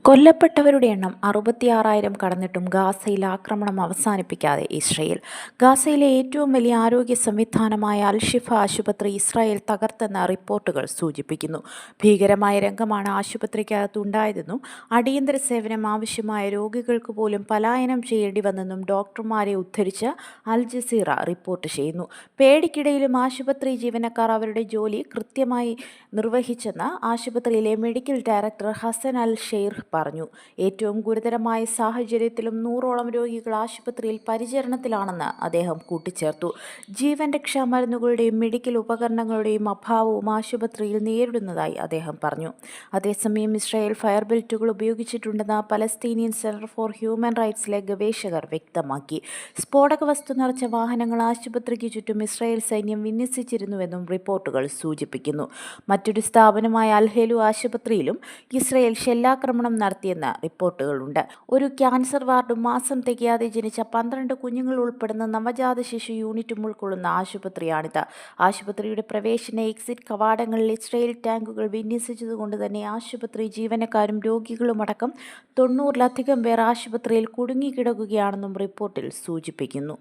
കൊല്ലപ്പെട്ടവരുടെ എണ്ണം 66,000 കടന്നിട്ടും ഗാസയിൽ ആക്രമണം അവസാനിപ്പിക്കാതെ ഇസ്രയേൽ. ഗാസയിലെ ഏറ്റവും വലിയ ആരോഗ്യ സംവിധാനമായ അൽ-ഷിഫ ആശുപത്രി ഇസ്രായേൽ തകർത്തെന്ന് റിപ്പോർട്ടുകൾ സൂചിപ്പിക്കുന്നു. ഭീകരമായ രംഗമാണ് ആശുപത്രിക്കകത്തുണ്ടായതെന്നും അടിയന്തര സേവനം ആവശ്യമായ രോഗികൾക്ക് പോലും പലായനം ചെയ്യേണ്ടി വന്നെന്നും ഡോക്ടർമാരെ ഉദ്ധരിച്ച് അൽ ജസീറ റിപ്പോർട്ട് ചെയ്യുന്നു. പേടിക്കിടയിലും ആശുപത്രി ജീവനക്കാർ അവരുടെ ജോലി കൃത്യമായി നിർവഹിച്ചെന്ന് ആശുപത്രിയിലെ മെഡിക്കൽ ഡയറക്ടർ ഹസൻ അൽ ഷെയ്ർ പറഞ്ഞു. ഏറ്റവും ഗുരുതരമായ സാഹചര്യത്തിലും 100ഓളം രോഗികൾ ആശുപത്രിയിൽ പരിചരണത്തിലാണെന്ന് അദ്ദേഹം കൂട്ടിച്ചേർത്തു. ജീവൻ രക്ഷാ മരുന്നുകളുടെയും മെഡിക്കൽ ഉപകരണങ്ങളുടെയും അഭാവവും ആശുപത്രിയിൽ നേരിടുന്നതായി അദ്ദേഹം പറഞ്ഞു. അതേസമയം ഇസ്രായേൽ ഫയർ ബെൽറ്റുകൾ ഉപയോഗിച്ചിട്ടുണ്ടെന്ന് പലസ്തീനിയൻ സെന്റർ ഫോർ ഹ്യൂമൻ റൈറ്റ്സിലെ ഗവേഷകർ വ്യക്തമാക്കി. സ്ഫോടക വസ്തു നിറച്ച വാഹനങ്ങൾ ആശുപത്രിക്ക് ചുറ്റും ഇസ്രായേൽ സൈന്യം വിന്യസിച്ചിരുന്നുവെന്നും റിപ്പോർട്ടുകൾ സൂചിപ്പിക്കുന്നു. മറ്റൊരു സ്ഥാപനമായ അൽ-ഹെലു ആശുപത്രിയിലും ഇസ്രായേൽ ഷെല്ലാക്രമണം നടത്തിയെന്ന് റിപ്പോർട്ടുകളുണ്ട്. ഒരു ക്യാൻസർ വാർഡും മാസം തികയാതെ ജനിച്ച 12 കുഞ്ഞുങ്ങൾ ഉൾപ്പെടുന്ന നവജാത ശിശു യൂണിറ്റും ഉൾക്കൊള്ളുന്ന ആശുപത്രിയാണിത്. ആശുപത്രിയുടെ പ്രവേശന എക്സിറ്റ് കവാടങ്ങളിൽ ഇസ്രായേൽ ടാങ്കുകൾ വിന്യസിച്ചതുകൊണ്ട് തന്നെ ആശുപത്രി ജീവനക്കാരും രോഗികളുമടക്കം 90-ലധികം പേർ ആശുപത്രിയിൽ കുടുങ്ങിക്കിടക്കുകയാണെന്നും റിപ്പോർട്ടിൽ സൂചിപ്പിക്കുന്നു.